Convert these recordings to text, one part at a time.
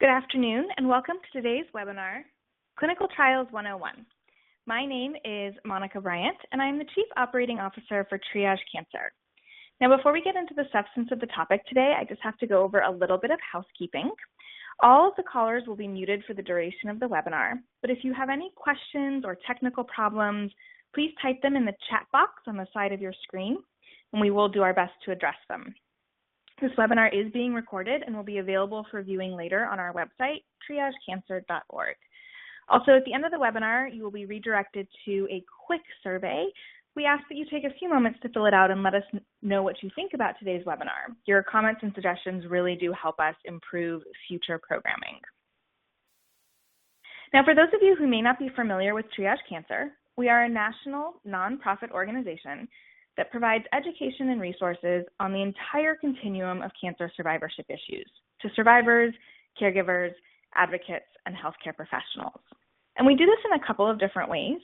Good afternoon and welcome to today's webinar, Clinical Trials 101. My name is Monica Bryant and I'm the Chief Operating Officer for Triage Cancer. Now before we get into the substance of the topic today, I just have to go over a little bit of housekeeping. All of the callers will be muted for the duration of the webinar, but if you have any questions or technical problems, please type them in the chat box on the side of your screen and we will do our best to address them. This webinar is being recorded and will be available for viewing later on our website, triagecancer.org. Also, at the end of the webinar, you will be redirected to a quick survey. We ask that you take a few moments to fill it out and let us know what you think about today's webinar. Your comments and suggestions really do help us improve future programming. Now, for those of you who may not be familiar with Triage Cancer, we are a national nonprofit organization that provides education and resources on the entire continuum of cancer survivorship issues to survivors, caregivers, advocates, and healthcare professionals. And we do this in a couple of different ways.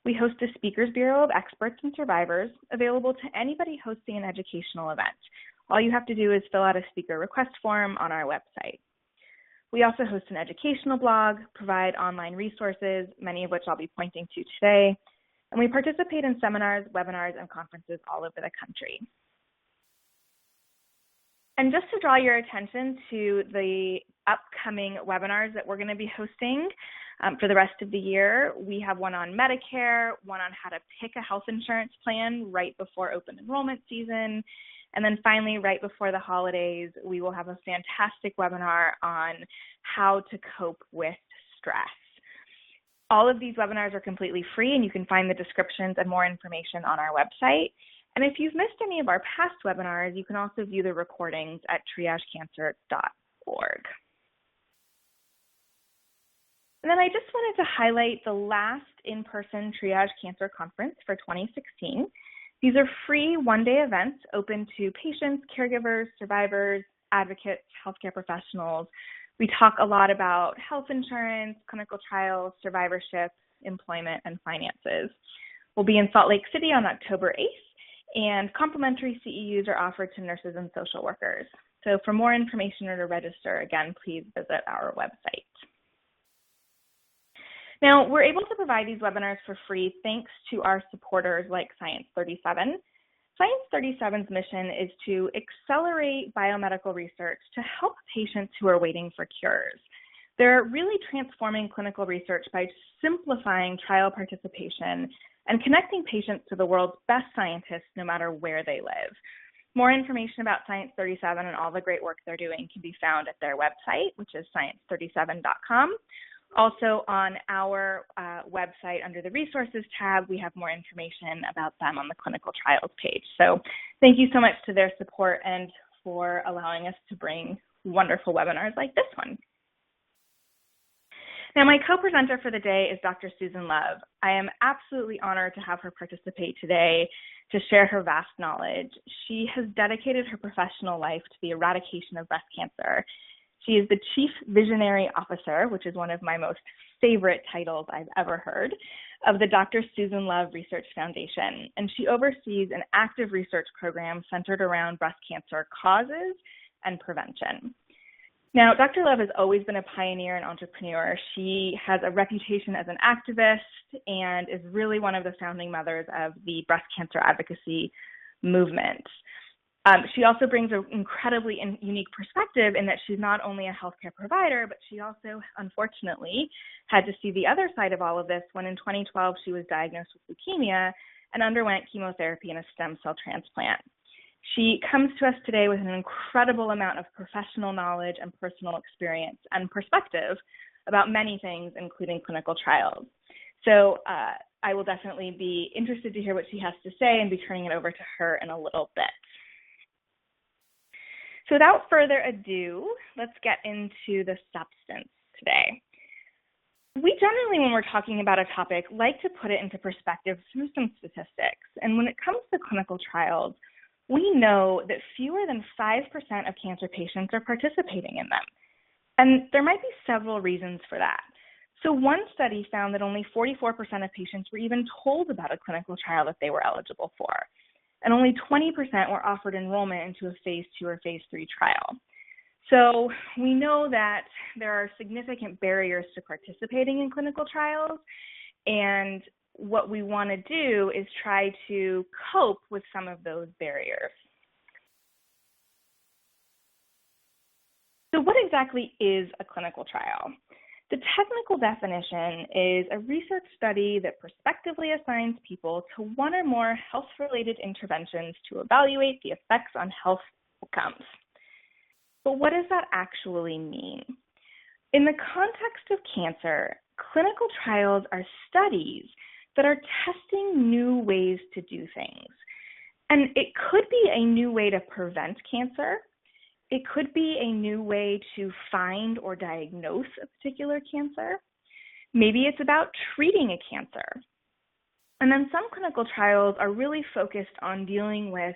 We host a speakers bureau of experts and survivors available to anybody hosting an educational event. All you have to do is fill out a speaker request form on our website. We also host an educational blog, provide online resources, many of which I'll be pointing to today, and we participate in seminars, webinars, and conferences all over the country. And just to draw your attention to the upcoming webinars that we're going to be hosting for the rest of the year, we have one on Medicare, one on how to pick a health insurance plan right before open enrollment season, and then finally, right before the holidays, we will have a fantastic webinar on how to cope with stress. All of these webinars are completely free and you can find the descriptions and more information on our website. And if you've missed any of our past webinars, you can also view the recordings at triagecancer.org. And then I just wanted to highlight the last in-person Triage Cancer Conference for 2016. These are free one-day events open to patients, caregivers, survivors, advocates, healthcare professionals. We talk a lot about health insurance, clinical trials, survivorship, employment, and finances. We'll be in Salt Lake City on October 8th, and complimentary CEUs are offered to nurses and social workers. So for more information or to register, again, please visit our website. Now, we're able to provide these webinars for free thanks to our supporters like Science 37. Science 37's mission is to accelerate biomedical research to help patients who are waiting for cures. They're really transforming clinical research by simplifying trial participation and connecting patients to the world's best scientists no matter where they live. More information about Science 37 and all the great work they're doing can be found at their website, which is science37.com. Also on our website under the resources tab, we have more information about them on the clinical trials page. So thank you so much to their support and for allowing us to bring wonderful webinars like this one. Now my co-presenter for the day is Dr. Susan Love. I am absolutely honored to have her participate today to share her vast knowledge. She has dedicated her professional life to the eradication of breast cancer. She is the Chief Visionary Officer, which is one of my most favorite titles I've ever heard, of the Dr. Susan Love Research Foundation, and she oversees an active research program centered around breast cancer causes and prevention. Now, Dr. Love has always been a pioneer and entrepreneur. She has a reputation as an activist and is really one of the founding mothers of the breast cancer advocacy movement. She also brings an incredibly unique perspective in that she's not only a healthcare provider, but she also, unfortunately, had to see the other side of all of this when in 2012 she was diagnosed with leukemia and underwent chemotherapy and a stem cell transplant. She comes to us today with an incredible amount of professional knowledge and personal experience and perspective about many things, including clinical trials. So I will definitely be interested to hear what she has to say and be turning it over to her in a little bit. So without further ado, let's get into the substance today. We generally, when we're talking about a topic, like to put it into perspective through some statistics. And when it comes to clinical trials, we know that fewer than 5% of cancer patients are participating in them. And there might be several reasons for that. So one study found that only 44% of patients were even told about a clinical trial that they were eligible for. And only 20% were offered enrollment into a phase 2 or phase 3 trial. So we know that there are significant barriers to participating in clinical trials, and what we want to do is try to cope with some of those barriers. So what exactly is a clinical trial? The technical definition is a research study that prospectively assigns people to one or more health-related interventions to evaluate the effects on health outcomes. But what does that actually mean? In the context of cancer, clinical trials are studies that are testing new ways to do things. And it could be a new way to prevent cancer. It could be a new way to find or diagnose a particular cancer. Maybe it's about treating a cancer. And then some clinical trials are really focused on dealing with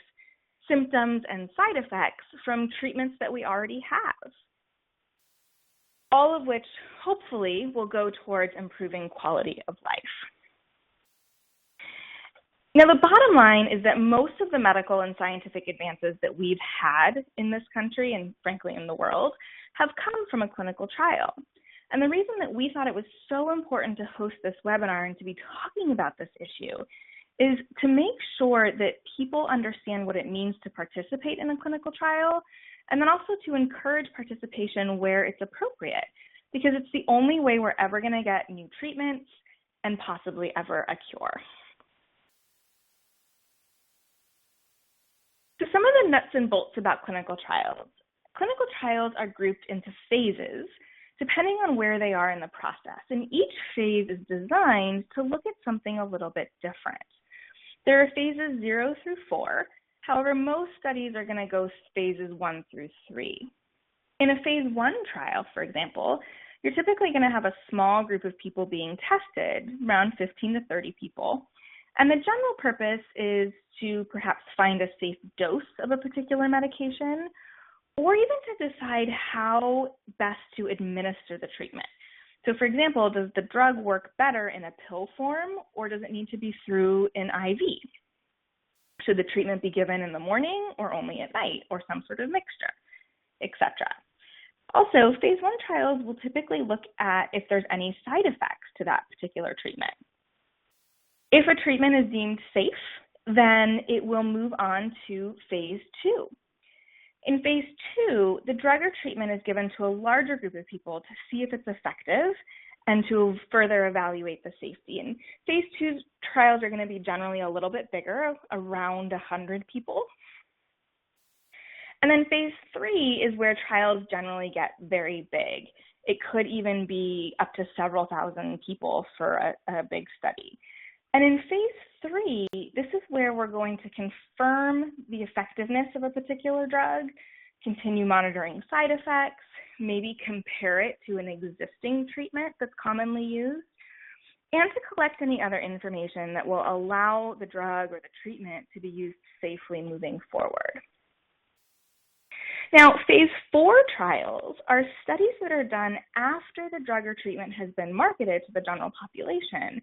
symptoms and side effects from treatments that we already have, all of which hopefully will go towards improving quality of life. Now, the bottom line is that most of the medical and scientific advances that we've had in this country and frankly in the world have come from a clinical trial. And the reason that we thought it was so important to host this webinar and to be talking about this issue is to make sure that people understand what it means to participate in a clinical trial, and then also to encourage participation where it's appropriate, because it's the only way we're ever going to get new treatments and possibly ever a cure. So some of the nuts and bolts about clinical trials. Clinical trials are grouped into phases depending on where they are in the process, and each phase is designed to look at something a little bit different. There are phases 0 through 4. However, most studies are going to go phases 1 through 3. In a phase 1 trial, for example, you're typically going to have a small group of people being tested, around 15 to 30 people. And the general purpose is to perhaps find a safe dose of a particular medication, or even to decide how best to administer the treatment. So for example, does the drug work better in a pill form, or does it need to be through an IV? Should the treatment be given in the morning or only at night, or some sort of mixture, etc. Also, phase 1 trials will typically look at if there's any side effects to that particular treatment. If a treatment is deemed safe, then it will move on to phase 2. In phase 2, the drug or treatment is given to a larger group of people to see if it's effective and to further evaluate the safety. And phase 2 trials are going to be generally a little bit bigger, around 100 people. And then phase 3 is where trials generally get very big. It could even be up to several thousand people for a big study. And in phase 3, this is where we're going to confirm the effectiveness of a particular drug, continue monitoring side effects, maybe compare it to an existing treatment that's commonly used, and to collect any other information that will allow the drug or the treatment to be used safely moving forward. Now, phase 4 trials are studies that are done after the drug or treatment has been marketed to the general population.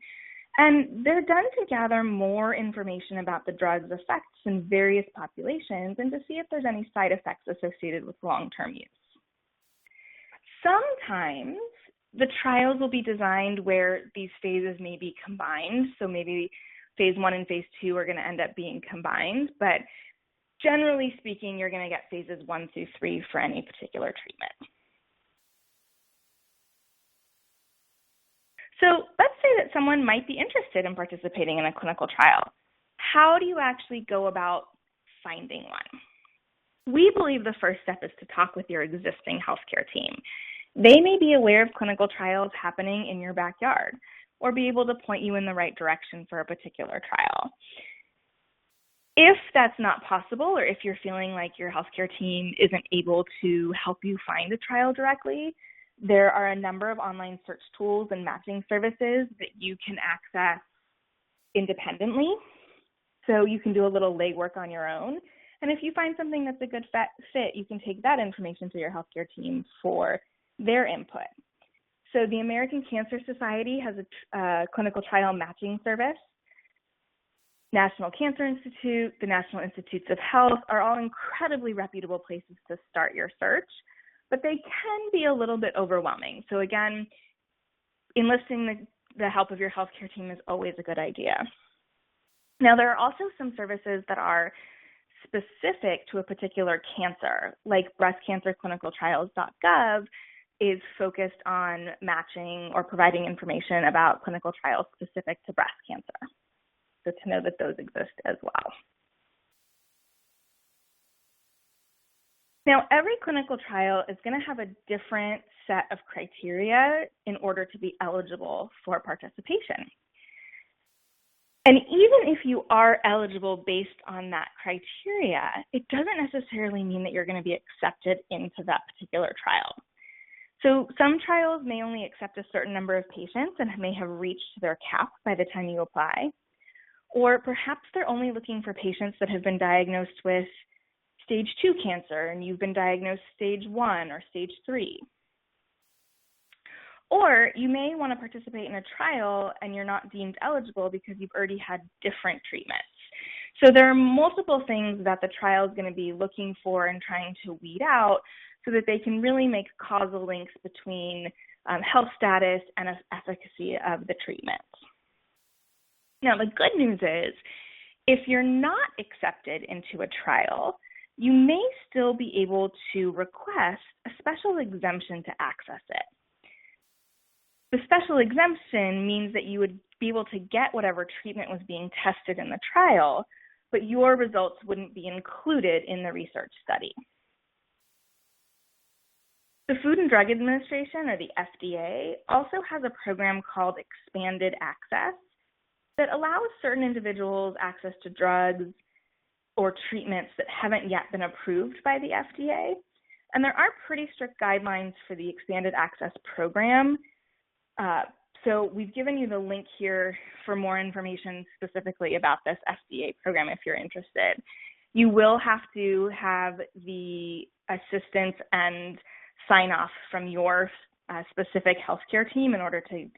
And they're done to gather more information about the drug's effects in various populations and to see if there's any side effects associated with long-term use. Sometimes the trials will be designed where these phases may be combined. So maybe phase 1 and phase 2 are going to end up being combined. But generally speaking, you're going to get phases 1 through 3 for any particular treatment. So let's say that someone might be interested in participating in a clinical trial. How do you actually go about finding one? We believe the first step is to talk with your existing healthcare team. They may be aware of clinical trials happening in your backyard or be able to point you in the right direction for a particular trial. If that's not possible, or if you're feeling like your healthcare team isn't able to help you find a trial directly, there are a number of online search tools and matching services that you can access independently. So you can do a little legwork on your own. And if you find something that's a good fit, you can take that information to your healthcare team for their input. So the American Cancer Society has a clinical trial matching service. National Cancer Institute, the National Institutes of Health are all incredibly reputable places to start your search. but they can be a little bit overwhelming. So again, enlisting the help of your healthcare team is always a good idea. Now, there are also some services that are specific to a particular cancer, like breastcancerclinicaltrials.gov is focused on matching or providing information about clinical trials specific to breast cancer. So to know that those exist as well. Now, every clinical trial is going to have a different set of criteria in order to be eligible for participation. And even if you are eligible based on that criteria, it doesn't necessarily mean that you're going to be accepted into that particular trial. So some trials may only accept a certain number of patients and may have reached their cap by the time you apply. Or perhaps they're only looking for patients that have been diagnosed with stage 2 cancer and you've been diagnosed stage 1 or stage 3. Or you may want to participate in a trial and you're not deemed eligible because you've already had different treatments. So there are multiple things that the trial is going to be looking for and trying to weed out so that they can really make causal links between health status and efficacy of the treatment. Now, the good news is if you're not accepted into a trial, you may still be able to request a special exemption to access it. The special exemption means that you would be able to get whatever treatment was being tested in the trial, but your results wouldn't be included in the research study. The Food and Drug Administration, or the FDA, also has a program called Expanded Access that allows certain individuals access to drugs or treatments that haven't yet been approved by the FDA. And there are pretty strict guidelines for the Expanded Access program. So we've given you the link here for more information specifically about this FDA program if you're interested. You will have to have the assistance and sign off from your specific healthcare team in order to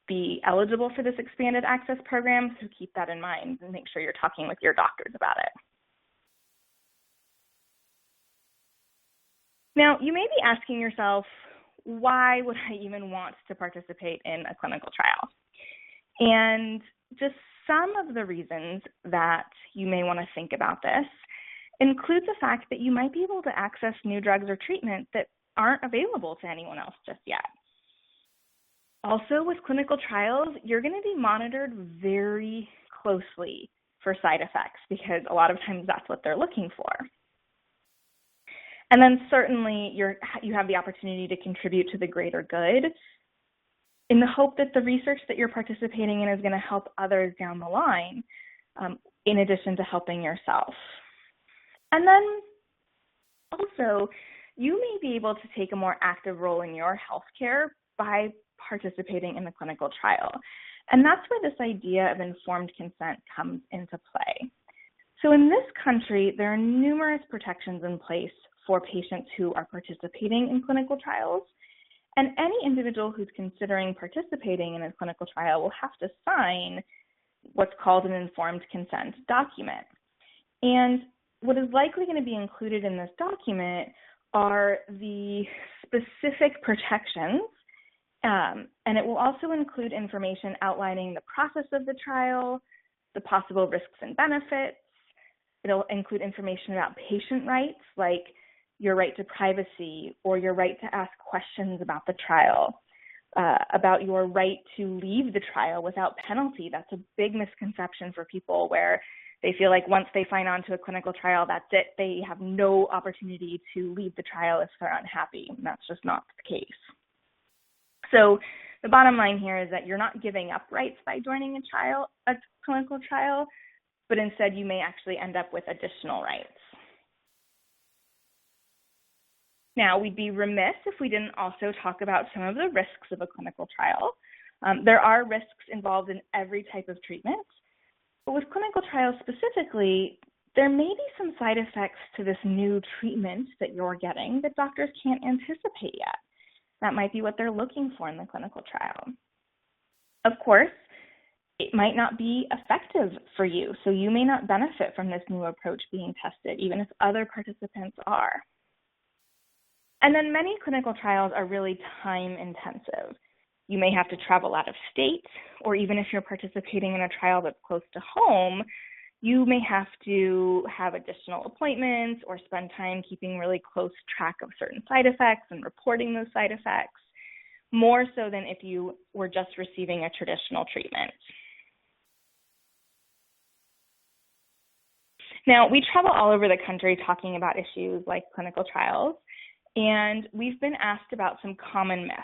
be eligible for this Expanded Access program. So keep that in mind and make sure you're talking with your doctors about it. Now, you may be asking yourself, why would I even want to participate in a clinical trial? And just some of the reasons that you may want to think about this include the fact that you might be able to access new drugs or treatment that aren't available to anyone else just yet. Also, with clinical trials, you're going to be monitored very closely for side effects because a lot of times that's what they're looking for. And then certainly you have the opportunity to contribute to the greater good in the hope that the research that you're participating in is going to help others down the line, in addition to helping yourself. And then also, you may be able to take a more active role in your healthcare by participating in the clinical trial. And that's where this idea of informed consent comes into play. So in this country, there are numerous protections in place for patients who are participating in clinical trials. And any individual who's considering participating in a clinical trial will have to sign what's called an informed consent document. And what is likely going to be included in this document are the specific protections, and it will also include information outlining the process of the trial, the possible risks and benefits. It'll include information about patient rights, like your right to privacy or your right to ask questions about the trial, about your right to leave the trial without penalty. That's a big misconception for people where they feel like once they sign on to a clinical trial, that's it. They have no opportunity to leave the trial if they're unhappy. And that's just not the case. So the bottom line here is that you're not giving up rights by joining a clinical trial, but instead you may actually end up with additional rights. Now, we'd be remiss if we didn't also talk about some of the risks of a clinical trial. There are risks involved in every type of treatment, but with clinical trials specifically, there may be some side effects to this new treatment that you're getting that doctors can't anticipate yet. That might be what they're looking for in the clinical trial. Of course, it might not be effective for you, so you may not benefit from this new approach being tested, even if other participants are. And then many clinical trials are really time intensive. You may have to travel out of state, or even if you're participating in a trial that's close to home, you may have to have additional appointments or spend time keeping really close track of certain side effects and reporting those side effects, more so than if you were just receiving a traditional treatment. Now, we travel all over the country talking about issues like clinical trials, and we've been asked about some common myths.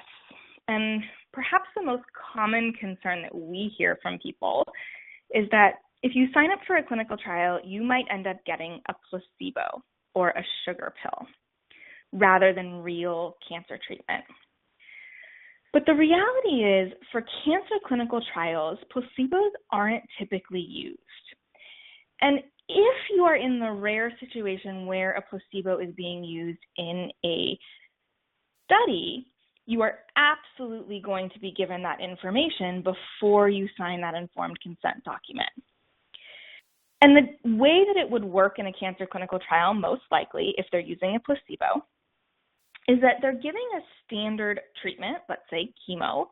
And perhaps the most common concern that we hear from people is that if you sign up for a clinical trial, you might end up getting a placebo or a sugar pill rather than real cancer treatment. But the reality is, for cancer clinical trials, placebos aren't typically used. And if you are in the rare situation where a placebo is being used in a study, you are absolutely going to be given that information before you sign that informed consent document. And the way that it would work in a cancer clinical trial, most likely, if they're using a placebo, is that they're giving a standard treatment, let's say chemo,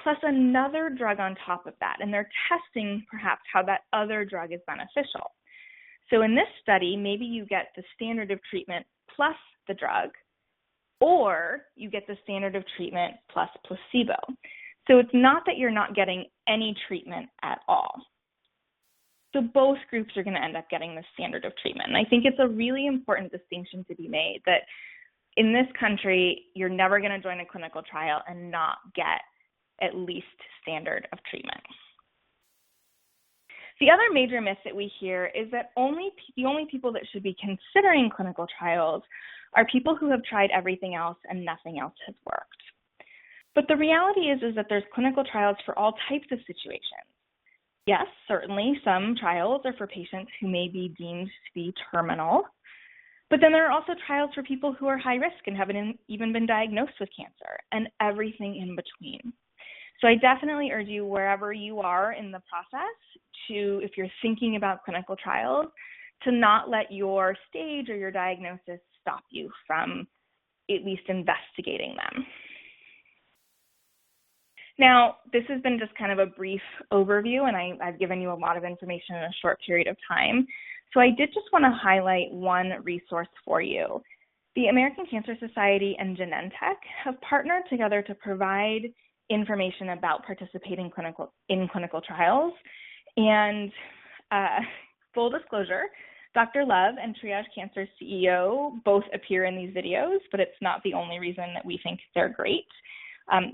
plus another drug on top of that, and they're testing perhaps how that other drug is beneficial. So in this study, maybe you get the standard of treatment plus the drug, or you get the standard of treatment plus placebo. So it's not that you're not getting any treatment at all. So both groups are going to end up getting the standard of treatment. And I think it's a really important distinction to be made that in this country, you're never going to join a clinical trial and not get at least standard of treatment. The other major myth that we hear is that the only people that should be considering clinical trials are people who have tried everything else and nothing else has worked. But the reality is that there's clinical trials for all types of situations. Yes, certainly some trials are for patients who may be deemed to be terminal, but then there are also trials for people who are high risk and haven't even been diagnosed with cancer, and everything in between. So I definitely urge you, wherever you are in the process, to, if you're thinking about clinical trials, to not let your stage or your diagnosis stop you from at least investigating them. Now, this has been just kind of a brief overview, and I've given you a lot of information in a short period of time. So I did just want to highlight one resource for you. The American Cancer Society and Genentech have partnered together to provide information about participating in clinical trials. And full disclosure, Dr. Love and Triage Cancer CEO both appear in these videos, but it's not the only reason that we think they're great.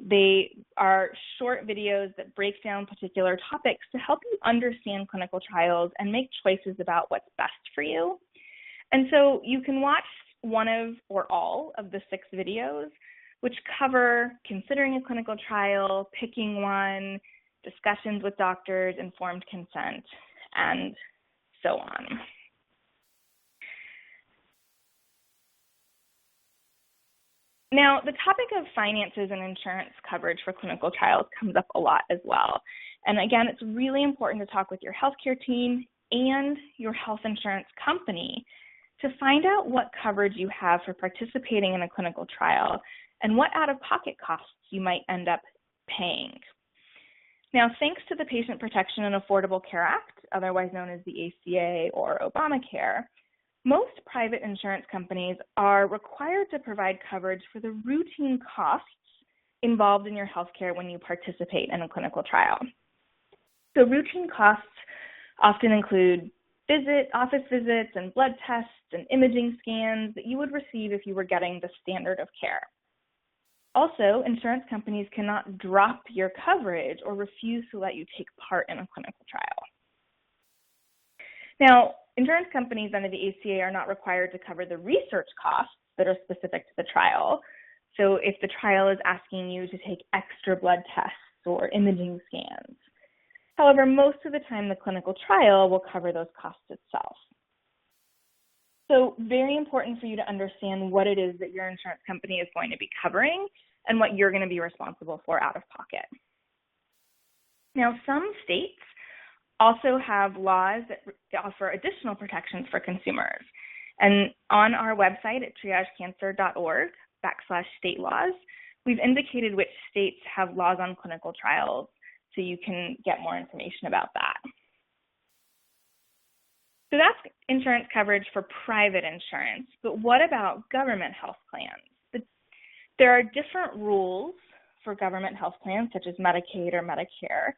They are short videos that break down particular topics to help you understand clinical trials and make choices about what's best for you. And so you can watch one of or all of the 6 videos, which cover considering a clinical trial, picking one, discussions with doctors, informed consent, and so on. Now, the topic of finances and insurance coverage for clinical trials comes up a lot as well. And again, it's really important to talk with your healthcare team and your health insurance company to find out what coverage you have for participating in a clinical trial and what out-of-pocket costs you might end up paying. Now, thanks to the Patient Protection and Affordable Care Act, otherwise known as the ACA or Obamacare, most private insurance companies are required to provide coverage for the routine costs involved in your healthcare when you participate in a clinical trial. So routine costs often include office visits and blood tests and imaging scans that you would receive if you were getting the standard of care. Also, insurance companies cannot drop your coverage or refuse to let you take part in a clinical trial. Now, insurance companies under the ACA are not required to cover the research costs that are specific to the trial. So if the trial is asking you to take extra blood tests or imaging scans. However, most of the time the clinical trial will cover those costs itself. So very important for you to understand what it is that your insurance company is going to be covering and what you're going to be responsible for out of pocket. Now, some states also have laws that offer additional protections for consumers. And on our website at triagecancer.org, /state laws, we've indicated which states have laws on clinical trials, so you can get more information about that. So that's insurance coverage for private insurance, but what about government health plans? There are different rules for government health plans, such as Medicaid or Medicare,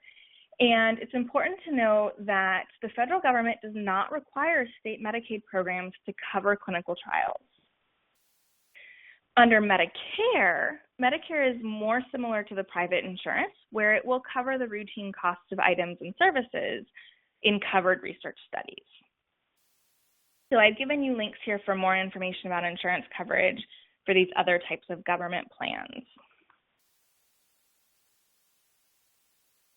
and it's important to note that the federal government does not require state Medicaid programs to cover clinical trials. Under Medicare, Medicare is more similar to the private insurance, where it will cover the routine costs of items and services in covered research studies. So I've given you links here for more information about insurance coverage for these other types of government plans.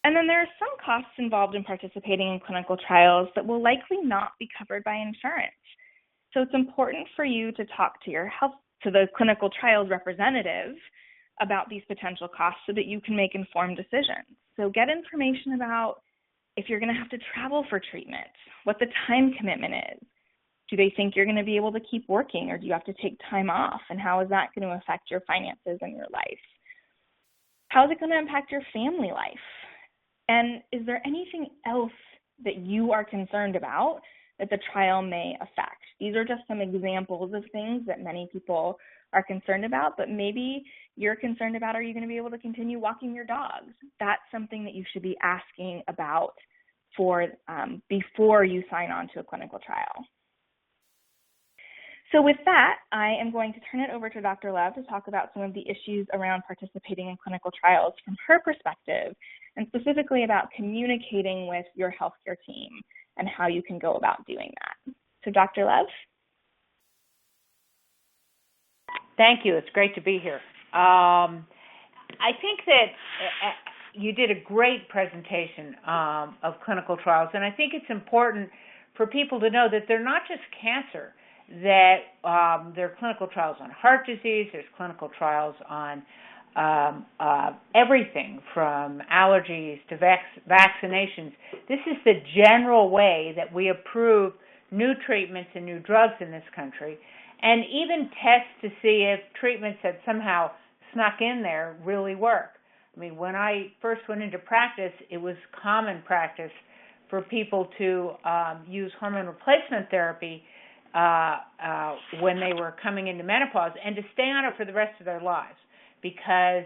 And then there are some costs involved in participating in clinical trials that will likely not be covered by insurance. So it's important for you to talk to the clinical trials representative about these potential costs so that you can make informed decisions. So get information about if you're going to have to travel for treatment, what the time commitment is. Do they think you're going to be able to keep working, or do you have to take time off? And how is that going to affect your finances and your life? How is it going to impact your family life? And is there anything else that you are concerned about that the trial may affect? These are just some examples of things that many people are concerned about, but maybe you're concerned about, are you going to be able to continue walking your dogs? That's something that you should be asking about before you sign on to a clinical trial. So with that, I am going to turn it over to Dr. Love to talk about some of the issues around participating in clinical trials from her perspective, and specifically about communicating with your healthcare team and how you can go about doing that. So Dr. Love? Thank you. It's great to be here. I think that you did a great presentation of clinical trials, and I think it's important for people to know that they're not just cancer, that there are clinical trials on heart disease, there's clinical trials on everything from allergies to vaccinations. This is the general way that we approve new treatments and new drugs in this country, and even test to see if treatments that somehow snuck in there really work. I mean, when I first went into practice, it was common practice for people to use hormone replacement therapy when they were coming into menopause, and to stay on it for the rest of their lives, because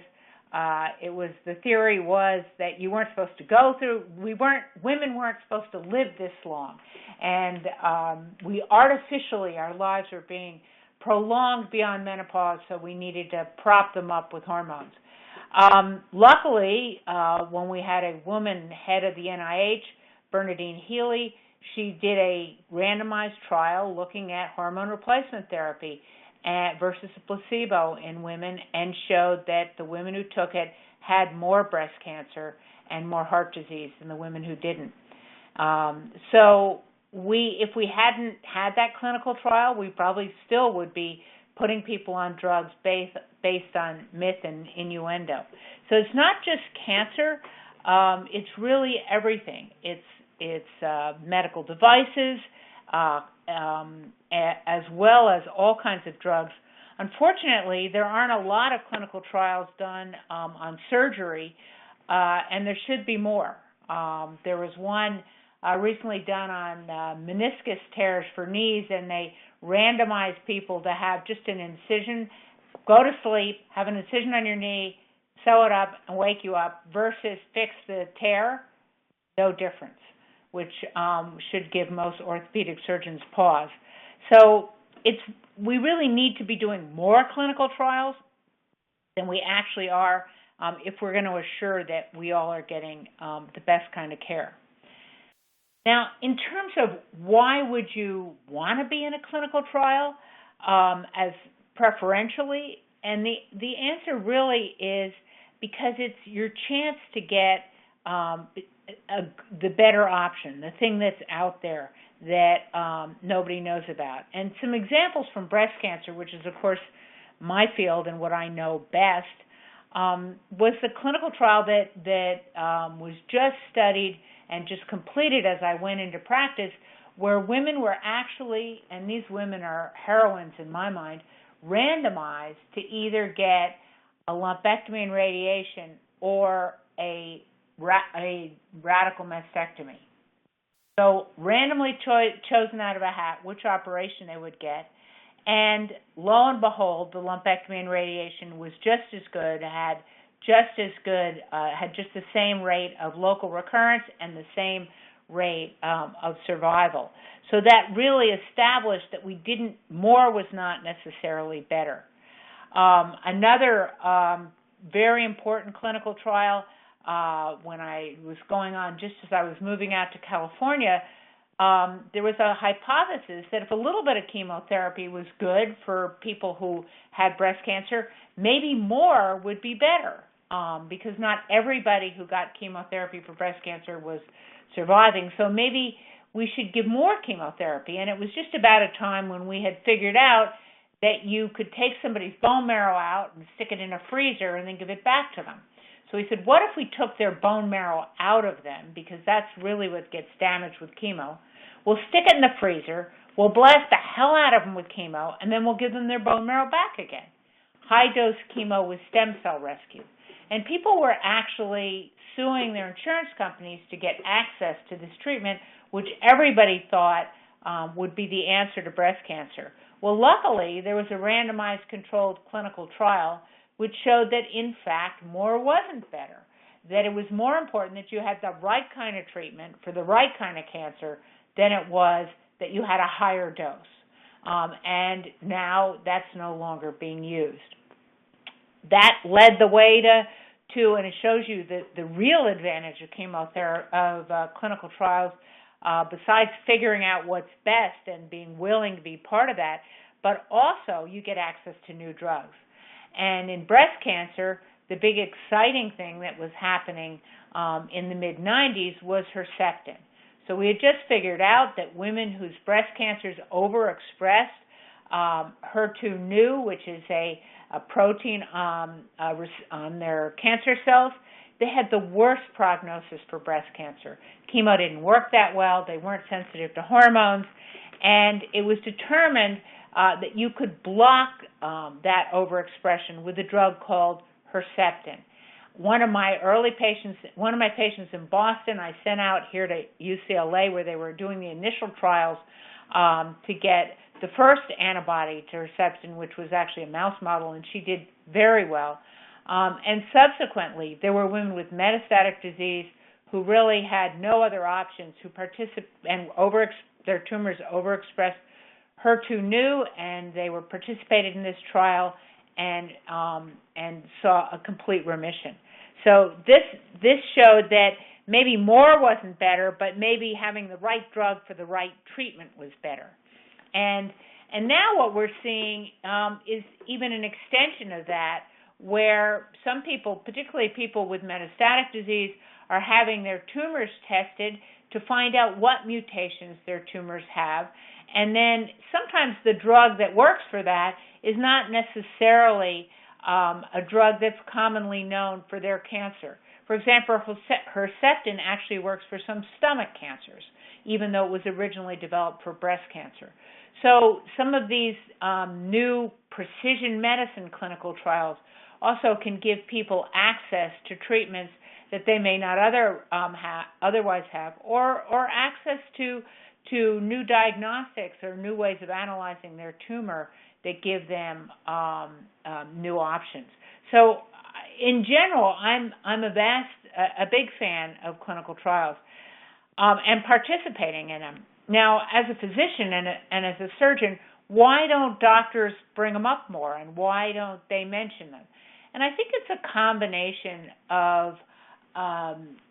the theory was that you weren't supposed to go through, women weren't supposed to live this long, and our lives were being prolonged beyond menopause, so we needed to prop them up with hormones. Luckily, when we had a woman head of the NIH, Bernadine Healy, she did a randomized trial looking at hormone replacement therapy versus a placebo in women, and showed that the women who took it had more breast cancer and more heart disease than the women who didn't. So if we hadn't had that clinical trial, we probably still would be putting people on drugs based on myth and innuendo. So it's not just cancer, it's really everything. It's medical devices, as well as all kinds of drugs. Unfortunately, there aren't a lot of clinical trials done on surgery, and there should be more. There was one recently done on meniscus tears for knees, and they randomized people to have just an incision, go to sleep, have an incision on your knee, sew it up, and wake you up, versus fix the tear. No difference, which should give most orthopedic surgeons pause. So we really need to be doing more clinical trials than we actually are if we're going to assure that we all are getting the best kind of care. Now, in terms of why would you want to be in a clinical trial as preferentially, and the answer really is because it's your chance to get the better option, the thing that's out there that nobody knows about. And some examples from breast cancer, which is, of course, my field and what I know best, was the clinical trial that was just studied and just completed as I went into practice, where women were actually, and these women are heroines in my mind, randomized to either get a lumpectomy and radiation or a radical mastectomy. So randomly chosen out of a hat which operation they would get, and lo and behold, the lumpectomy and radiation was just as good, had just the same rate of local recurrence and the same rate of survival. So that really established that more was not necessarily better. Another very important clinical trial when I was going on, just as I was moving out to California, there was a hypothesis that if a little bit of chemotherapy was good for people who had breast cancer, maybe more would be better, because not everybody who got chemotherapy for breast cancer was surviving. So maybe we should give more chemotherapy. And it was just about a time when we had figured out that you could take somebody's bone marrow out and stick it in a freezer and then give it back to them. So he said, what if we took their bone marrow out of them, because that's really what gets damaged with chemo. We'll stick it in the freezer, we'll blast the hell out of them with chemo, and then we'll give them their bone marrow back again. High-dose chemo with stem cell rescue. And people were actually suing their insurance companies to get access to this treatment, which everybody thought would be the answer to breast cancer. Well, luckily, there was a randomized controlled clinical trial which showed that, in fact, more wasn't better, that it was more important that you had the right kind of treatment for the right kind of cancer than it was that you had a higher dose. And now that's no longer being used. That led the way to and it shows you the real advantage of chemotherapy, of clinical trials, besides figuring out what's best and being willing to be part of that, but also you get access to new drugs. And in breast cancer, the big exciting thing that was happening in the mid-90s was Herceptin. So we had just figured out that women whose breast cancers overexpressed HER2/neu, which is a protein on their cancer cells, they had the worst prognosis for breast cancer. Chemo didn't work that well. They weren't sensitive to hormones. And it was determined that you could block that overexpression with a drug called Herceptin. One of my patients in Boston, I sent out here to UCLA where they were doing the initial trials to get the first antibody to Herceptin, which was actually a mouse model, and she did very well. And subsequently, there were women with metastatic disease who really had no other options, who their tumors overexpressed HER2/neu, and they were participated in this trial and saw a complete remission. So this showed that maybe more wasn't better, but maybe having the right drug for the right treatment was better. And now what we're seeing is even an extension of that, where some people, particularly people with metastatic disease, are having their tumors tested to find out what mutations their tumors have. And then sometimes the drug that works for that is not necessarily a drug that's commonly known for their cancer. For example, Herceptin actually works for some stomach cancers, even though it was originally developed for breast cancer. So some of these new precision medicine clinical trials also can give people access to treatments that they may not otherwise have, or access to new diagnostics or new ways of analyzing their tumor that give them new options. So in general, I'm a big fan of clinical trials and participating in them. Now, as a physician and as a surgeon, why don't doctors bring them up more, and why don't they mention them? And I think it's a combination of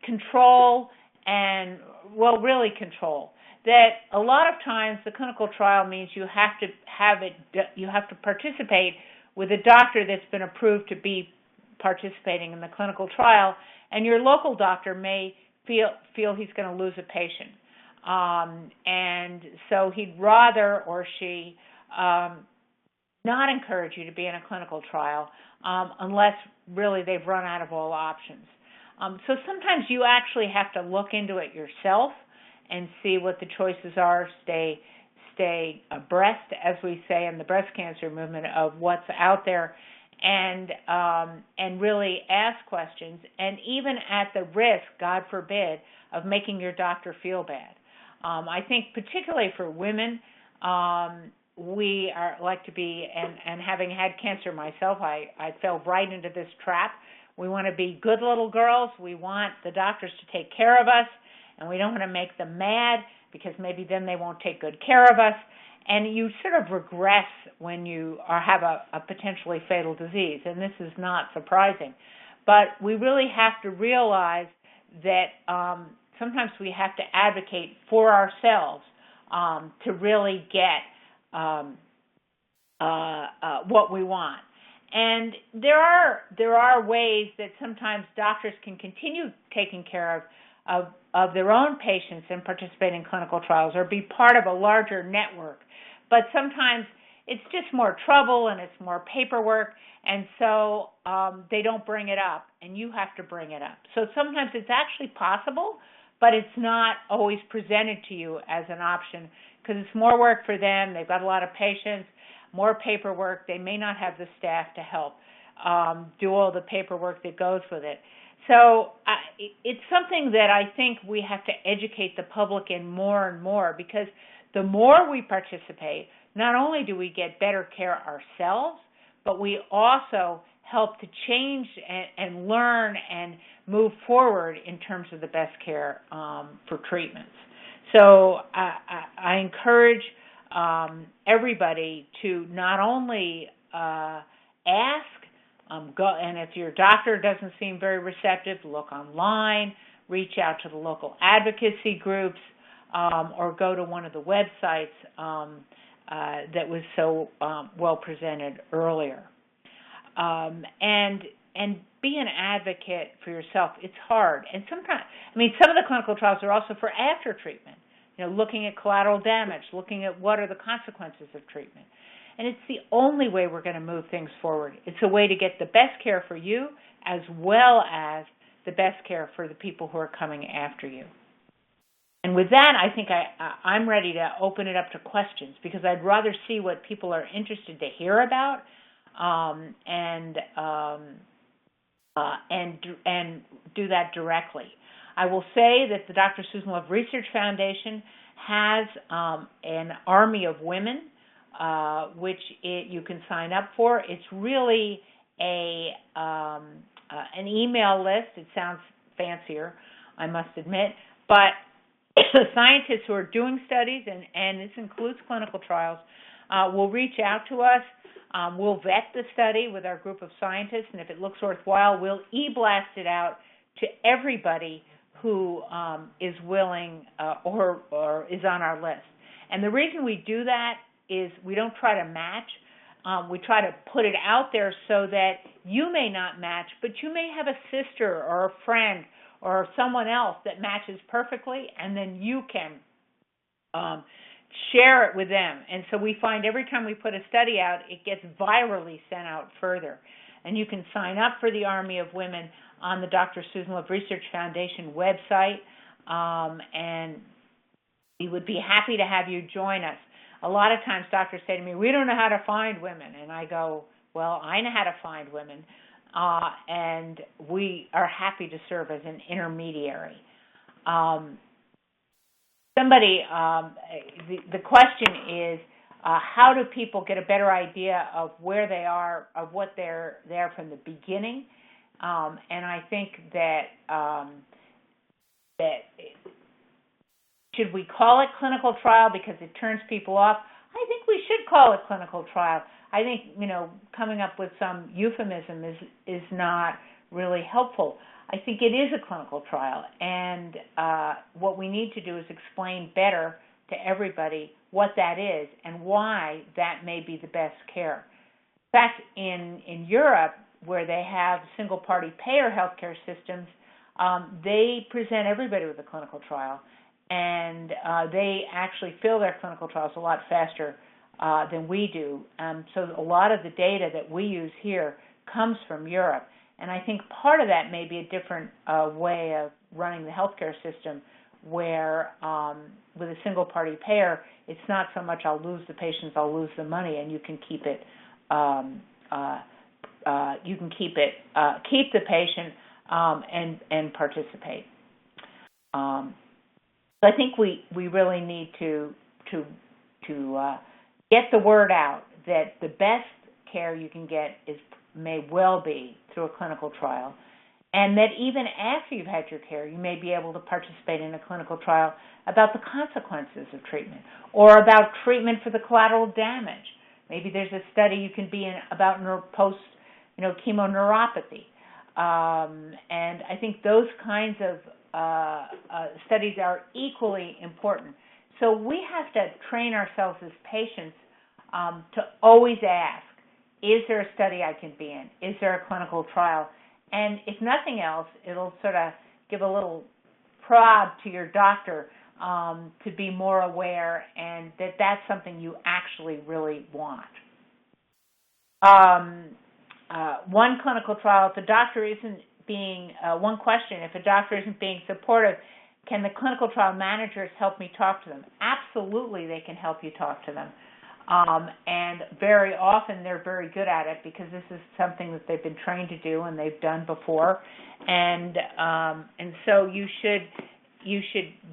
control and, well, really control. That a lot of times the clinical trial means you have to participate with a doctor that's been approved to be participating in the clinical trial, and your local doctor may feel he's going to lose a patient. And so he'd rather, or she, not encourage you to be in a clinical trial unless really they've run out of all options. So sometimes you actually have to look into it yourself and see what the choices are, stay stay abreast, as we say in the breast cancer movement, of what's out there, and really ask questions, and even at the risk, God forbid, of making your doctor feel bad. I think particularly for women, we are like to be, and having had cancer myself, I fell right into this trap. We want to be good little girls. We want the doctors to take care of us, and we don't want to make them mad because maybe then they won't take good care of us. And you sort of regress when you have a potentially fatal disease, and this is not surprising. But we really have to realize that sometimes we have to advocate for ourselves to really get what we want. And there are ways that sometimes doctors can continue taking care of their own patients and participate in clinical trials or be part of a larger network. But sometimes it's just more trouble and it's more paperwork, and so they don't bring it up, and you have to bring it up. So sometimes it's actually possible, but it's not always presented to you as an option because it's more work for them. They've got a lot of patients, more paperwork. They may not have the staff to help do all the paperwork that goes with it. So it's something that I think we have to educate the public in more and more, because the more we participate, not only do we get better care ourselves, but we also help to change and learn and move forward in terms of the best care for treatments. So I encourage everybody to not only ask, go, and if your doctor doesn't seem very receptive, look online, reach out to the local advocacy groups, or go to one of the websites that was so well presented earlier. And be an advocate for yourself. It's hard. And sometimes, some of the clinical trials are also for after treatment, looking at collateral damage, looking at what are the consequences of treatment. And it's the only way we're going to move things forward. It's a way to get the best care for you as well as the best care for the people who are coming after you. And with that, I think I'm ready to open it up to questions, because I'd rather see what people are interested to hear about and do that directly. I will say that the Dr. Susan Love Research Foundation has an army of women, which you can sign up for. It's really an email list. It sounds fancier, I must admit, but scientists who are doing studies, and this includes clinical trials, will reach out to us. We'll vet the study with our group of scientists, and if it looks worthwhile, we'll e-blast it out to everybody who is willing or is on our list. And the reason we do that is we don't try to match. We try to put it out there so that you may not match, but you may have a sister or a friend or someone else that matches perfectly, and then you can share it with them. And so we find every time we put a study out, it gets virally sent out further. And you can sign up for the Army of Women on the Dr. Susan Love Research Foundation website, and we would be happy to have you join us. A lot of times doctors say to me, we don't know how to find women. And I go, well, I know how to find women, and we are happy to serve as an intermediary. The question is, how do people get a better idea of where they are, of what they're there from the beginning? And I think that should we call it clinical trial because it turns people off? I think we should call it clinical trial. I think, coming up with some euphemism is not really helpful. I think it is a clinical trial, and what we need to do is explain better to everybody what that is and why that may be the best care. In fact, in Europe, where they have single-party payer healthcare systems, they present everybody with a clinical trial, and they actually fill their clinical trials a lot faster than we do. So a lot of the data that we use here comes from Europe. And I think part of that may be a different way of running the healthcare system, where with a single-party payer, it's not so much I'll lose the patients, I'll lose the money, and you can keep it. Keep the patient and participate. So I think we really need to get the word out that the best care you can get may well be through a clinical trial, and that even after you've had your care, you may be able to participate in a clinical trial about the consequences of treatment or about treatment for the collateral damage. Maybe there's a study you can be in about chemoneuropathy, and I think those kinds of studies are equally important. So we have to train ourselves as patients to always ask, is there a study I can be in? Is there a clinical trial? And if nothing else, it'll sort of give a little prod to your doctor to be more aware and that that's something you actually really want. One clinical trial, if a doctor isn't being, one question, if a doctor isn't being supportive, can the clinical trial managers help me talk to them? Absolutely, they can help you talk to them. And very often they're very good at it because this is something that they've been trained to do and they've done before. And so you should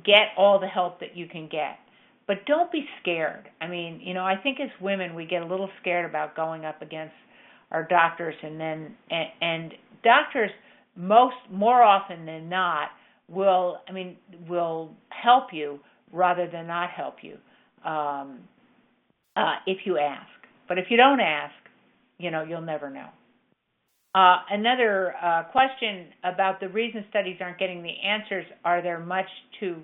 get all the help that you can get. But don't be scared. I mean, I think as women we get a little scared about going up against our doctors, and doctors more often than not will help you rather than not help you if you ask. But if you don't ask, you'll never know. Another question about the reason studies aren't getting the answers, are there much too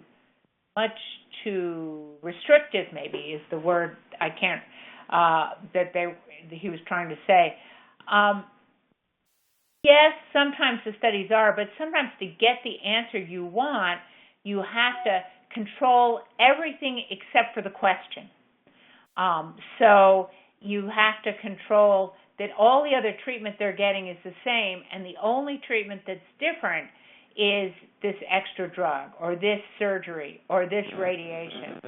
restrictive, maybe is the word I can't that he was trying to say. Yes, sometimes the studies are, but sometimes to get the answer you want, you have to control everything except for the question. So you have to control that all the other treatment they're getting is the same, and the only treatment that's different is this extra drug or this surgery or this radiation.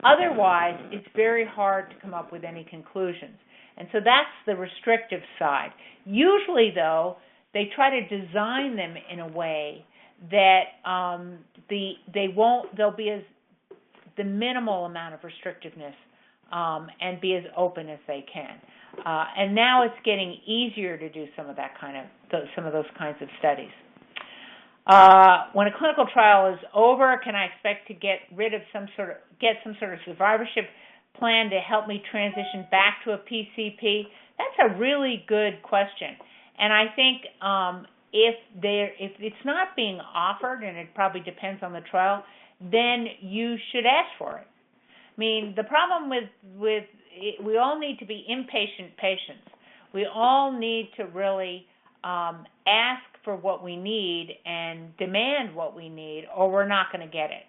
Otherwise, it's very hard to come up with any conclusions. And so that's the restrictive side. Usually, though, they try to design them in a way that there'll be the minimal amount of restrictiveness and be as open as they can. And now it's getting easier to do some of those kinds of studies. When a clinical trial is over, can I expect to get some sort of survivorship plan to help me transition back to a PCP? That's a really good question, and I think if it's not being offered, and it probably depends on the trial, then you should ask for it. I mean, the problem with we all need to be impatient patients. We all need to really ask for what we need and demand what we need, or we're not going to get it.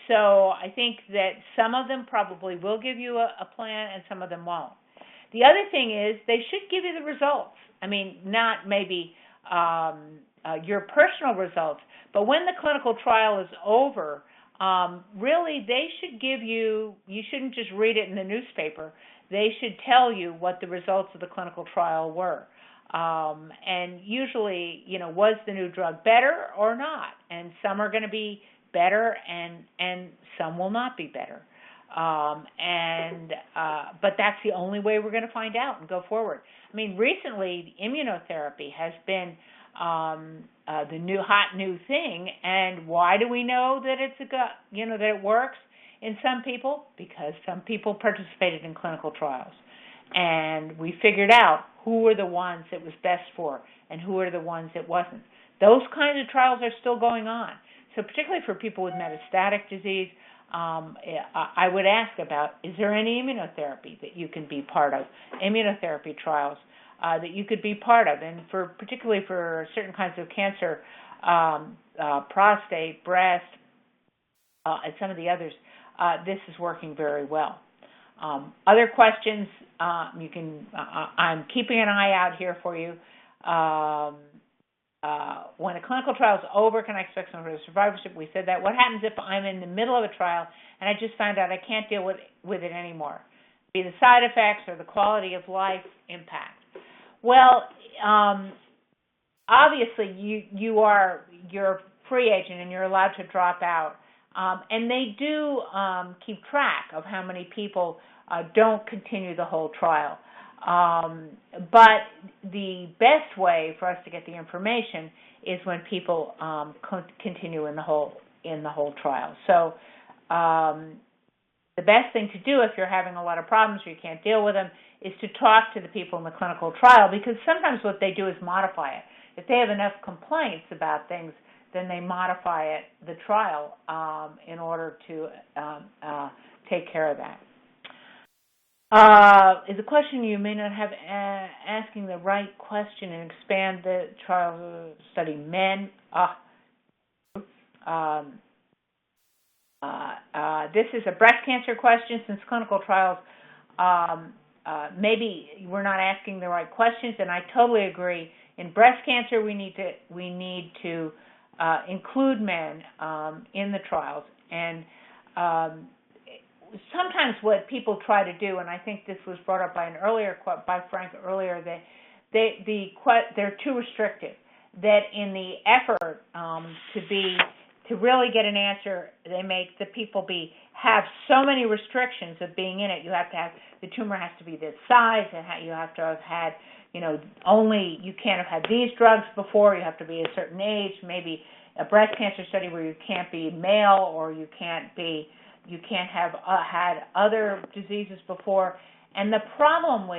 So I think that some of them probably will give you a plan and some of them won't. The other thing is they should give you the results. I mean, not maybe your personal results, but when the clinical trial is over, really they should give you shouldn't just read it in the newspaper. They should tell you what the results of the clinical trial were. And usually, was the new drug better or not? And some are going to be better and some will not be better. But that's the only way we're going to find out and go forward. I mean, recently, immunotherapy has been the new thing. And why do we know that that it works in some people? Because some people participated in clinical trials. And we figured out who were the ones it was best for and who are the ones it wasn't. Those kinds of trials are still going on. So particularly for people with metastatic disease, I would ask about, is there any immunotherapy that you can be part of, immunotherapy trials that you could be part of? And particularly for certain kinds of cancer, prostate, breast, and some of the others, this is working very well. Other questions, I'm keeping an eye out here for you. when a clinical trial is over, can I expect some sort of survivorship? We said that. What happens if I'm in the middle of a trial and I just found out I can't deal with it anymore? Be the side effects or the quality of life impact? Well, obviously you're a free agent and you're allowed to drop out. And they do keep track of how many people don't continue the whole trial. But the best way for us to get the information is when people continue in the whole trial. So the best thing to do if you're having a lot of problems or you can't deal with them is to talk to the people in the clinical trial, because sometimes what they do is modify it. If they have enough complaints about things, then they modify the trial in order to take care of that. Is a question you may not have asking the right question and expand the trial study. Men. This is a breast cancer question. Since clinical trials, maybe we're not asking the right questions, and I totally agree. In breast cancer, we need to include men in the trials, and sometimes what people try to do, and I think this was brought up by Frank earlier, that they're too restrictive. That in the effort to really get an answer, they make the people have so many restrictions of being in it. You have to have, the tumor has to be this size, and you have to have had, you can't have had these drugs before, you have to be a certain age, maybe a breast cancer study where you can't be male, or you can't have had other diseases before. And the problem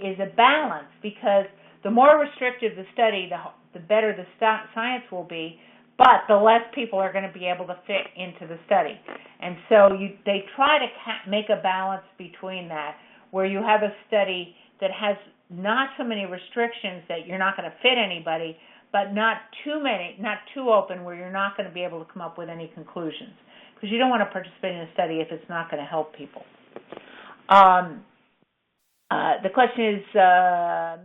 is a balance, because the more restrictive the study, the better the science will be, but the less people are going to be able to fit into the study. And so they try to make a balance between that, where you have a study that has not so many restrictions that you're not going to fit anybody, but not too many, not too open where you're not going to be able to come up with any conclusions, because you don't want to participate in a study if it's not going to help people. The question is,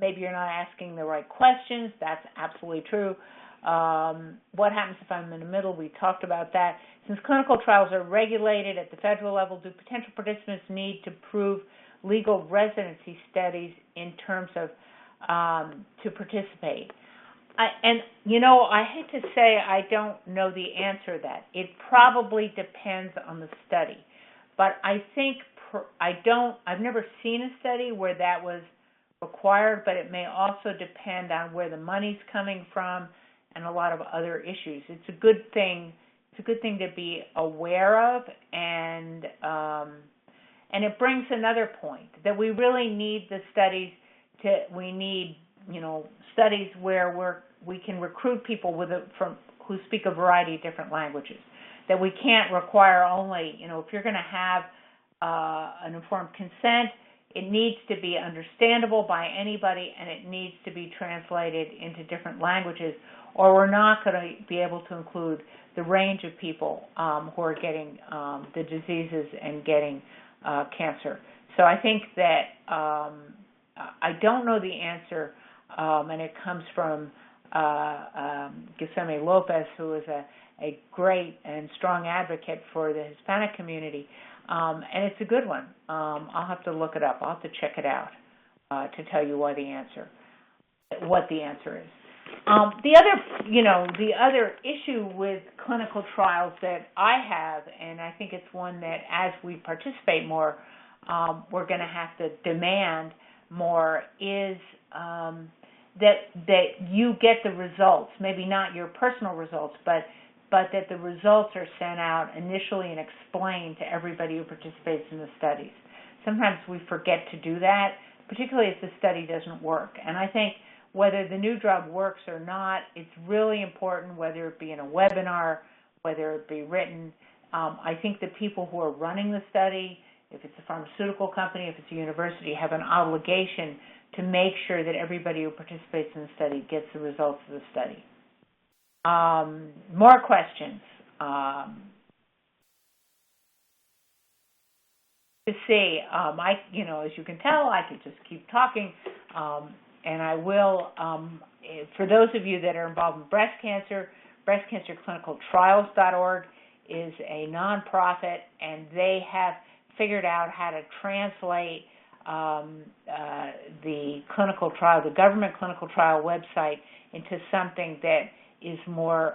maybe you're not asking the right questions. That's absolutely true. What happens if I'm in the middle? We talked about that. Since clinical trials are regulated at the federal level, do potential participants need to prove legal residency studies in terms of to participate? I hate to say I don't know the answer to that. It probably depends on the study. But I think I've never seen a study where that was required, but it may also depend on where the money's coming from and a lot of other issues. It's a good thing. It's a good thing to be aware of, and it brings another point that we really need the studies. We need studies where we can recruit people who speak a variety of different languages. That we can't require only, if you're going to have an informed consent, it needs to be understandable by anybody, and it needs to be translated into different languages, or we're not going to be able to include the range of people who are getting the diseases and getting cancer. So I think that I don't know the answer, and it comes from Giseme Lopez, who is a great and strong advocate for the Hispanic community, and it's a good one. I'll have to look it up. I'll have to check it out to tell you what the answer is. The other issue with clinical trials that I have, and I think it's one that as we participate more, we're going to have to demand more, is that you get the results, maybe not your personal results, but that the results are sent out initially and explained to everybody who participates in the studies. Sometimes we forget to do that, particularly if the study doesn't work. And I think whether the new drug works or not, it's really important, whether it be in a webinar, whether it be written. I think the people who are running the study, if it's a pharmaceutical company, if it's a university, have an obligation to make sure that everybody who participates in the study gets the results of the study. More questions. To see, as you can tell, I could just keep talking. I will, for those of you that are involved in breast cancer clinicaltrials.org is a nonprofit, and they have figured out how to translate the clinical trial, the government clinical trial website, into something that is more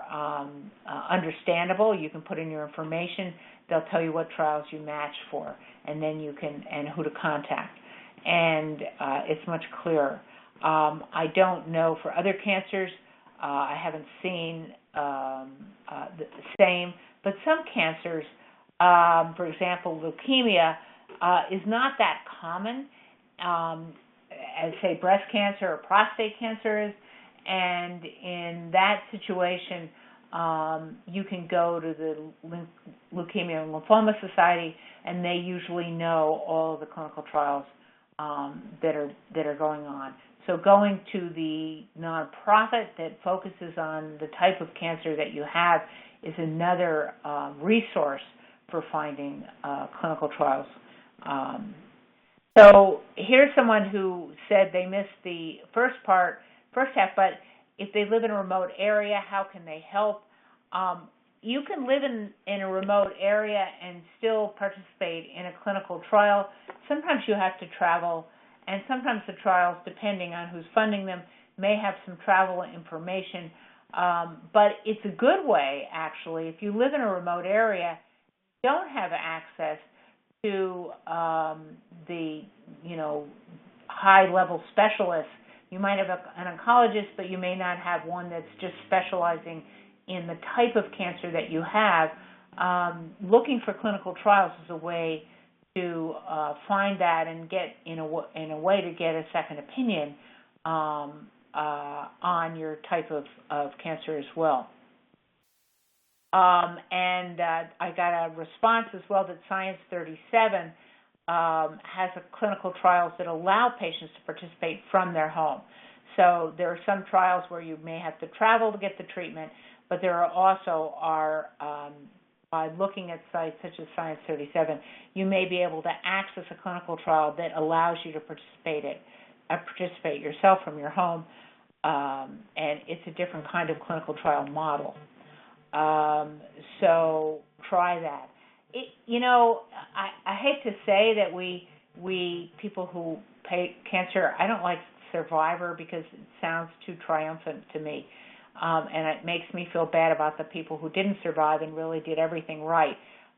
understandable. You can put in your information. They'll tell you what trials you match for, and then you can, and who to contact. And it's much clearer. I don't know for other cancers. I haven't seen the same, but some cancers, for example, leukemia, is not that common as, say, breast cancer or prostate cancer is. And in that situation, you can go to the Leukemia and Lymphoma Society, and they usually know all of the clinical trials that are going on. So going to the nonprofit that focuses on the type of cancer that you have is another resource for finding clinical trials. So here's someone who said they missed the first half, but if they live in a remote area, how can they help? You can live in a remote area and still participate in a clinical trial. Sometimes you have to travel, and sometimes the trials, depending on who's funding them, may have some travel information. But it's a good way, actually. If you live in a remote area, you don't have access to the high-level specialists. You might have an oncologist, but you may not have one that's just specializing in the type of cancer that you have. Looking for clinical trials is a way to find that and get in a way to get a second opinion on your type of cancer as well. And I got a response as well that Science 37 has clinical trials that allow patients to participate from their home. So there are some trials where you may have to travel to get the treatment, but there are also by looking at sites such as Science 37, you may be able to access a clinical trial that allows you to participate yourself from your home, and it's a different kind of clinical trial model. So try that. I hate to say that we people who pay cancer, I don't like survivor because it sounds too triumphant to me. And it makes me feel bad about the people who didn't survive and really did everything right.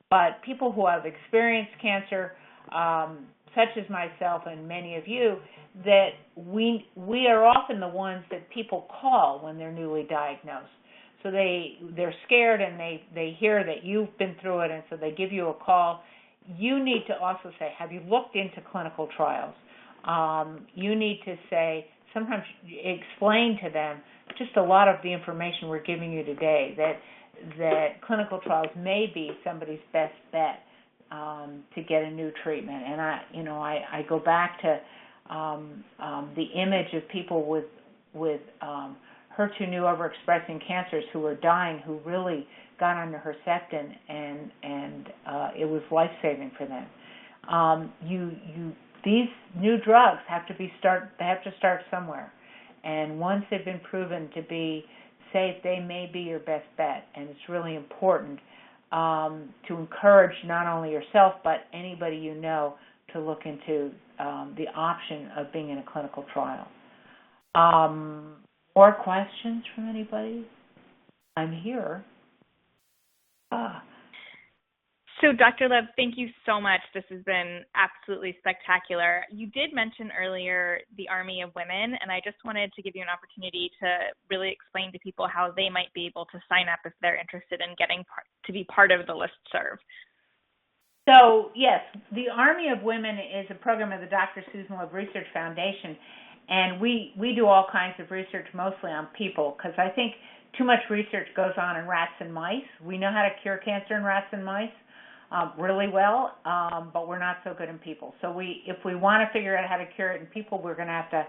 But people who have experienced cancer, such as myself and many of you, that we are often the ones that people call when they're newly diagnosed. So they're scared and they hear that you've been through it, and so they give you a call. You need to also say, have you looked into clinical trials? You need to say, sometimes explain to them just a lot of the information we're giving you today, that clinical trials may be somebody's best bet to get a new treatment. And I go back to the image of people with HER2 new overexpressing cancers who were dying, who really got on Herceptin, and it was life-saving for them. These new drugs have to start somewhere, and once they've been proven to be safe, they may be your best bet. And it's really important to encourage not only yourself but anybody you know to look into the option of being in a clinical trial. More questions from anybody? I'm here. So, Dr. Lev, thank you so much. This has been absolutely spectacular. You did mention earlier the Army of Women, and I just wanted to give you an opportunity to really explain to people how they might be able to sign up if they're interested in getting to be part of the listserv. So, yes, the Army of Women is a program of the Dr. Susan Love Research Foundation, and we do all kinds of research, mostly on people, because I think too much research goes on in rats and mice. We know how to cure cancer in rats and mice really well, but we're not so good in people. So if we want to figure out how to cure it in people, we're going to have to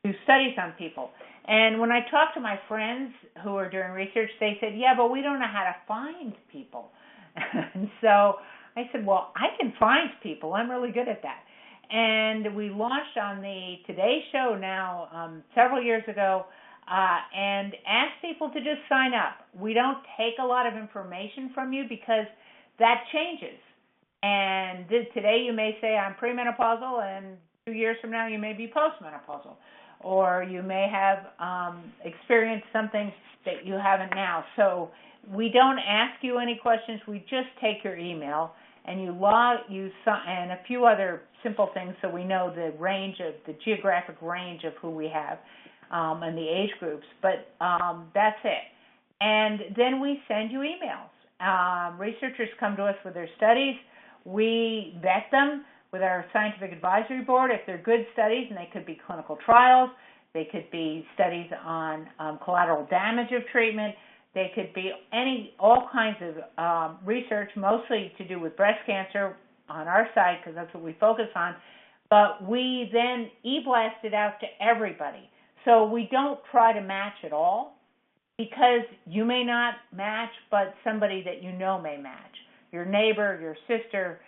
do studies on people. And when I talk to my friends who are doing research, they said, yeah, but we don't know how to find people. And so I said, well, I can find people. I'm really good at that. and we launched on the Today Show now several years ago, and asked people to just sign up. We don't take a lot of information from you because that changes. And today you may say I'm premenopausal, and 2 years from now you may be postmenopausal, or you may have experienced something that you haven't now. So we don't ask you any questions. We just take your email, and and a few other simple things so we know the geographic range of who we have and the age groups. But that's it. And then we send you emails. Researchers come to us with their studies. We vet them with our scientific advisory board. If they're good studies, and they could be clinical trials, they could be studies on collateral damage of treatment, they could be all kinds of research, mostly to do with breast cancer on our side because that's what we focus on. But we then e-blast it out to everybody. So we don't try to match at all because you may not match, but somebody that you know may match. Your neighbor, your sister,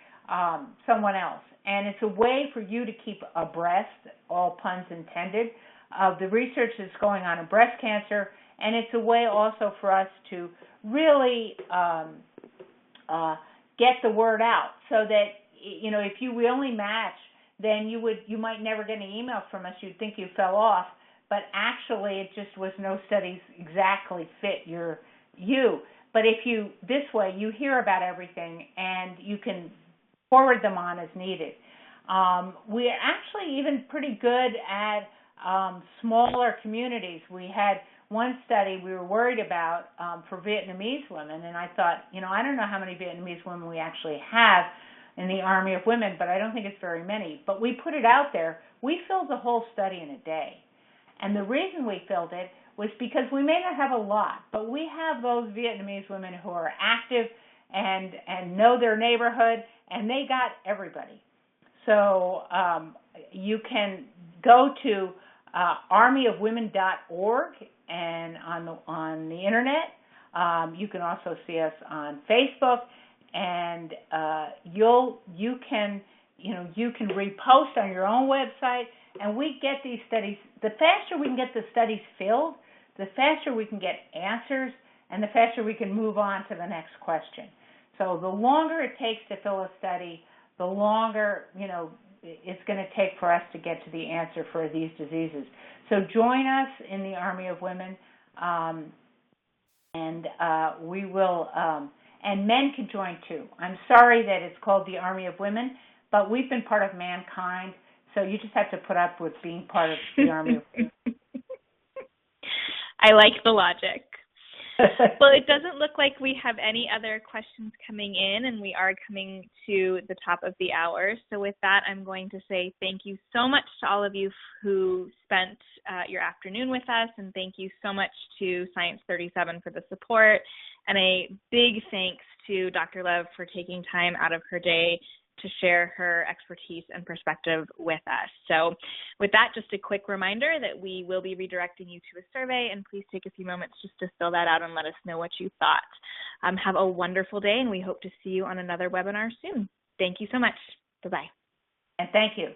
someone else. And it's a way for you to keep abreast, all puns intended, of the research that's going on in breast cancer. And it's a way also for us to really get the word out so that, if we only match, then you might never get any emails from us. You'd think you fell off. But actually, it just was no studies exactly fit you. But this way, you hear about everything, and you can forward them on as needed. We're actually even pretty good at smaller communities. We had one study we were worried about for Vietnamese women, and I thought, I don't know how many Vietnamese women we actually have in the Army of Women, but I don't think it's very many. But we put it out there. We filled the whole study in a day. And the reason we filled it was because we may not have a lot, but we have those Vietnamese women who are active and know their neighborhood, and they got everybody. So you can go to armyofwomen.org and on the internet. You can also see us on Facebook, and you can repost on your own website. And we get these studies. The faster we can get the studies filled, the faster we can get answers, and the faster we can move on to the next question. So the longer it takes to fill a study, the longer it's going to take for us to get to the answer for these diseases. So join us in the Army of Women, and we will. And men can join too. I'm sorry that it's called the Army of Women, but we've been part of mankind. So you just have to put up with being part of the Army of Women. I like the logic. Well, it doesn't look like we have any other questions coming in, and we are coming to the top of the hour. So with that, I'm going to say thank you so much to all of you who spent your afternoon with us, and thank you so much to Science 37 for the support, and a big thanks to Dr. Love for taking time out of her day to share her expertise and perspective with us. So with that, just a quick reminder that we will be redirecting you to a survey, and please take a few moments just to fill that out and let us know what you thought. Have a wonderful day, and we hope to see you on another webinar soon. Thank you so much. Bye-bye. And thank you.